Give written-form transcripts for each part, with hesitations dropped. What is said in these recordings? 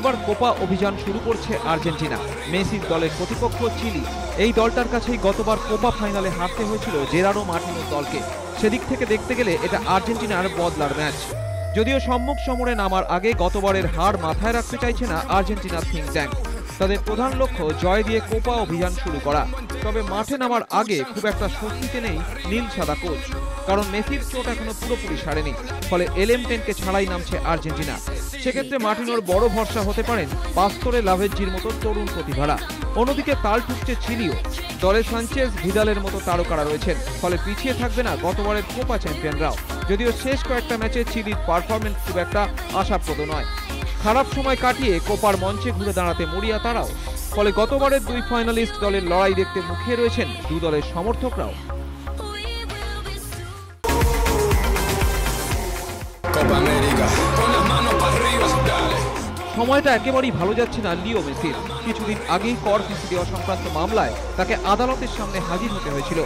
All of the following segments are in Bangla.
এবার কোপা অভিযান শুরু করছে আর্জেন্টিনা। মেসির দলের প্রতিপক্ষ চিলি। এই দলটার কাছেই গতবার কোপা ফাইনালে হারতে হয়েছিল জেরারো মার্টিনোর দলকে। সেদিক থেকে দেখতে গেলে এটা আর্জেন্টিনার বদলার ম্যাচ। যদিও সম্মুখ সমরে নামার আগে গতবারের হার মাথায় রাখতে চাইছে না আর্জেন্টিনার থিঙ্ক ট্যাঙ্ক। তাদের প্রধান লক্ষ্য জয় দিয়ে কোপা অভিযান শুরু করা। তবে মাঠে নামার আগে খুব একটা স্বস্তিতে নেই নীল সাদা কোচ, কারণ মেসির চোট এখনো পুরোপুরি সারেনি। ফলে এলএম10কে ছাড়াই নামছে আর্জেন্টিনা। সেক্ষেত্রে মার্টিনোর বড় ভরসা হতে পারেন পাস্তোরে লাভেজ্জির মতো তরুণ প্রতিভারা। অন্যদিকে তাল ঠুকছে চিলিও। দলে সানচেজ, ভিদালের মতো তারকারা রয়েছেন, ফলে পিছিয়ে থাকবে না গতবারের কোপা চ্যাম্পিয়নরাও। যদিও শেষ কয়েকটা ম্যাচে চিলির পারফরমেন্স খুব একটা আশাপ্রদ নয়। খারাপ সময় কাটিয়ে কোপার মঞ্চে ঘুরে দাঁড়াতে মরিয়া তারাও। ফলে গতবারের দুই ফাইনালিস্ট দলের লড়াই দেখতে মুখিয়ে রয়েছেন দু দলের সমর্থকরাও। সময়টা একেবারেই ভালো যাচ্ছে না লিও মেসির। কিছুদিন আগেই কর ফাঁকি দেওয়া সংক্রান্ত মামলায় তাকে আদালতের সামনে হাজির হতে হয়েছিল।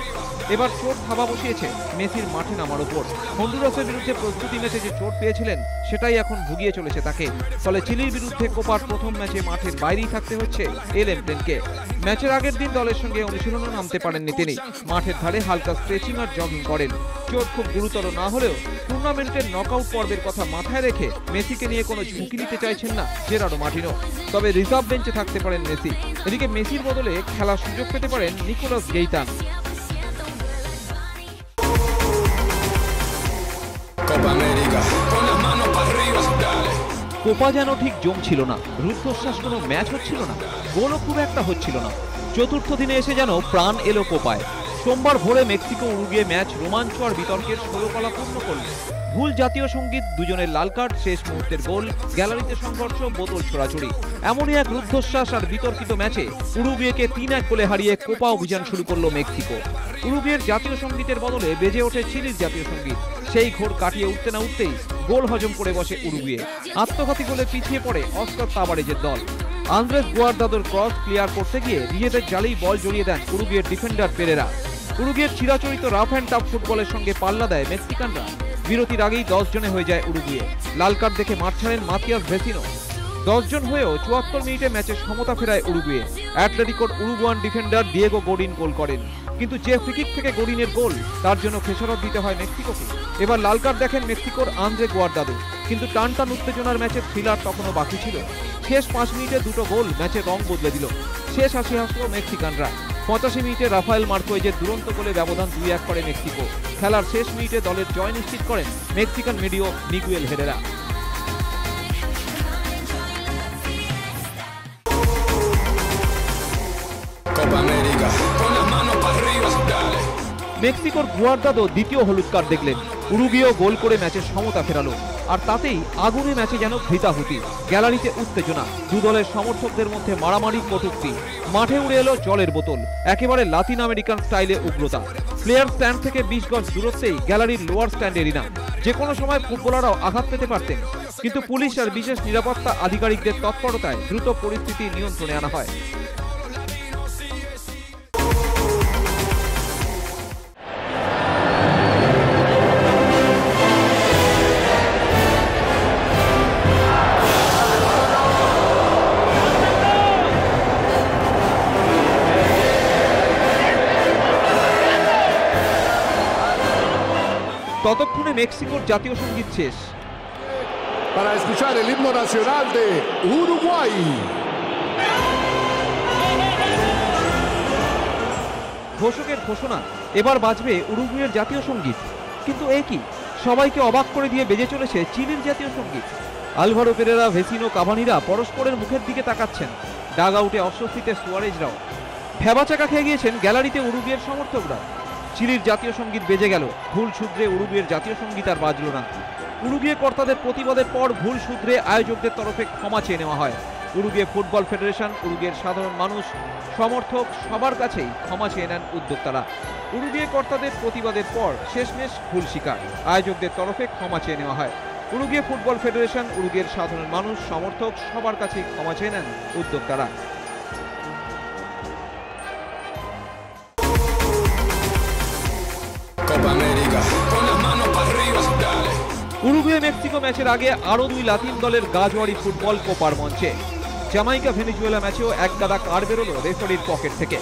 এবার চোট থাবা বসিয়েছে মেসির মাঠে নামার উপর। হন্ডুরাসের বিরুদ্ধে প্রস্তুতি ম্যাচে যে চোট পেয়েছিলেন সেটাই এখন ভুগিয়ে চলেছে তাকে। ফলে চিলির বিরুদ্ধে কোপার প্রথম ম্যাচে মাঠের বাইরেই থাকতে হচ্ছে এলএম10কে। ম্যাচের আগের দিন দলের সঙ্গে অনুশীলনও নামতে পারেননি তিনি। মাঠের ধারে হালকা স্ট্রেচিং আর জগিং করেন। চোট খুব গুরুতর না হলেও টুর্নামেন্টের নকআউট পর্বের কথা মাথায় রেখে মেসিকে নিয়ে কোনো ঝুঁকি নিতে চাইছেন না জেরারো মার্টিনো। তবে রিজার্ভ বেঞ্চে থাকতে পারেন মেসি। এদিকে মেসির বদলে খেলার সুযোগ পেতে পারেন নিকোলাস গেইতান। কোপা যেন ঠিক জমছিল না, রুদ্ধশ্বাস কোনো ম্যাচ হচ্ছিল না, গোলও খুব একটা হচ্ছিল না। চতুর্থ দিনে এসে যেন প্রাণ এলো কোপায়। সোমবার ভোরে মেক্সিকো উরুগুয়ে ম্যাচ রোমাঞ্চ আর বিতর্কের ষোলকলা পূর্ণ করল। ভুল জাতীয় সঙ্গীত, দুজনের লাল কার্ড, শেষ মুহূর্তের গোল, গ্যালারিতে সংঘর্ষ, বোতল ছোড়াছুড়ি। এমনই এক রুদ্ধশ্বাস আর বিতর্কিত ম্যাচে উরুগুয়েকে ৩-১ গোলে হারিয়ে কোপা অভিযান শুরু করল মেক্সিকো। উরুগুয়ের জাতীয় সঙ্গীতের বদলে বেজে ওঠে চিলির জাতীয় সঙ্গীত। সেই ঘোর কাটিয়ে উঠতে না উঠতেই গোল হজম করে বসে উরুগুয়ে। আত্মঘাতী গোলে পিছিয়ে পড়ে অস্কার তাবারেজের দল। আন্দ্রেস গুয়ার্দাদোর ক্রস ক্লিয়ার করতে গিয়ে নিজেদের জালেই বল জড়িয়ে দেন উরুগুয়ের ডিফেন্ডার পেরেরা। উরুগুয়ের চিরাচরিত রাফ অ্যান্ড টাফ ফুটবলের সঙ্গে পাল্লা দেয় মেক্সিকানরা। বিরতির আগেই 10 জনে হয়ে যায় উরুগুয়ে। লাল কার্ড দেখে মাঠ ছাড়েন মাতিয়াস ভেসিনো। 10 জন হয়েও 74 মিনিটে ম্যাচে সমতা ফেরায় উরুগুয়ে। অ্যাটলেটিকোর উরুগুয়ান ডিফেন্ডার ডিয়েগো গোডিন গোল করেন, কিন্তু যে ফ্রিকিক থেকে গোডিনের গোল তার জন্য খেসারত দিতে হয় মেক্সিকোকে। এবার লাল কার্ড দেখেন মেক্সিকোর আন্দ্রে গুয়ার্দাদো। কিন্তু টানটান উত্তেজনার ম্যাচের থ্রিলার তখনও বাকি ছিল। শেষ 5 মিনিটে দুটো গোল ম্যাচের রং বদলে দিল। শেষ হাসি হাসলো মেক্সিকানরা। 85 মিনিটে রাফায়েল মার্কোয়েজের দুরন্ত গোলে ব্যবধান 2-1 করে মেক্সিকো। খেলার শেষ মিনিটে দলের জয় নিশ্চিত করেন মেক্সিকান মিডিও মিগুয়েল হেরেরা। মেক্সিকোর গুয়ার্দাদো দ্বিতীয় হলুদ কার্ড দেখলেন। উরুগুয়েও গোল করে ম্যাচের সমতা ফেরালো। আর তাতেই আগুনে ম্যাচে যেন ঘৃতাহুতি। গ্যালারিতে উত্তেজনা, দু দলের সমর্থকদের মধ্যে মারামারি, কটূক্তি। মাঠে উড়ে এলো জলের বোতল। একেবারে লাতিন আমেরিকান স্টাইলে উগ্রতা। প্লেয়ার স্ট্যান্ড থেকে 20 গজ দূরত্বেই গ্যালারির লোয়ার স্ট্যান্ড এরিনা। যে কোনো সময় ফুটবলাররাও আঘাত পেতে পারতেন, কিন্তু পুলিশ আর বিশেষ নিরাপত্তা আধিকারিকদের তৎপরতায় দ্রুত পরিস্থিতি নিয়ন্ত্রণে আনা হয়। ততক্ষণে মেক্সিকোর জাতীয় সঙ্গীত শেষ। Para escuchar el himno nacional de Uruguay. ঘোষকের ঘোষণা, এবার বাজবে উরুগুয়ের জাতীয় সঙ্গীত। কিন্তু এ কি, সবাইকে অবাক করে দিয়ে বেজে চলেছে চিলির জাতীয় সঙ্গীত। আলভারো পেরেরা, ভেসিনো, কাভানিরা পরস্পরের মুখের দিকে তাকাচ্ছেন। ডাগ আউটে অস্বস্তিতে সুয়ারেজরাও। ভেবাচাকা খেয়ে গিয়েছেন গ্যালারিতে উরুগুয়ের সমর্থকরা। চিলির জাতীয় সঙ্গীত বেজে গেল, ভুল শুধরে উরুগুয়ের জাতীয় সঙ্গীত আর বাজল না। উরুগুয়ে কর্তাদের প্রতিবাদের পর ভুল শুধরে আয়োজকদের তরফে ক্ষমা চেয়ে নেওয়া হয়। উরুগুয়ে ফুটবল ফেডারেশন, উরুগুয়ের সাধারণ মানুষ, সমর্থক সবার কাছেই ক্ষমা চেয়ে নেন উদ্যোক্তারা। উরুগুয়ে কর্তাদের প্রতিবাদের পর শেষমেশ ভুল স্বীকার, আয়োজকদের তরফে ক্ষমা চেয়ে নেওয়া হয়। উরুগুয়ে ফুটবল ফেডারেশন, উরুগুয়ের সাধারণ মানুষ, সমর্থক সবার কাছেই ক্ষমা চেয়ে নেন উদ্যোক্তারা। উরুগুয়ে উরুগুয়ে মেক্সিকো ম্যাচের আগে আরো দুই লাতিন দলের গাজওয়ারি ফুটবল কোপার মঞ্চে। জামাইকা ভেনেজুয়েলা ম্যাচেও এক গাদা কার্ড বেরোলো রেফারির পকেট থেকে।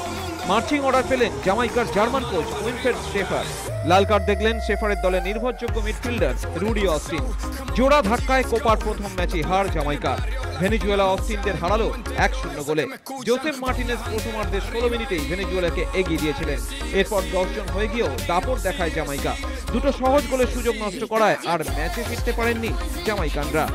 মার্চিং অর্ডার পেলেন জামাইকার জার্মান কোচ উইনফ্রেড শেফার। লাল কার্ড দেখলেন শেফারের দলে নির্ভরযোগ্য মিডফিল্ডার রুডি অস্টিন। জোড়া ধাক্কায় কোপার প্রথম ম্যাচে হার জামাইকার। ভেনেজুয়েলা অস্টিনদের হারালো 1-0 গোলে। জোসেফ মার্টিনেজ প্রথমার্ধের 16 মিনিটেই ভেনেজুয়েলাকে এগিয়ে দিয়েছিলেন। এরপর 10 জন হয়ে গিয়েও দাপট দেখায় জামাইকা। দুটো সহজ গোলের সুযোগ নষ্ট করায় আর ম্যাচে ফিরতে পারেননি জামাইকানরা।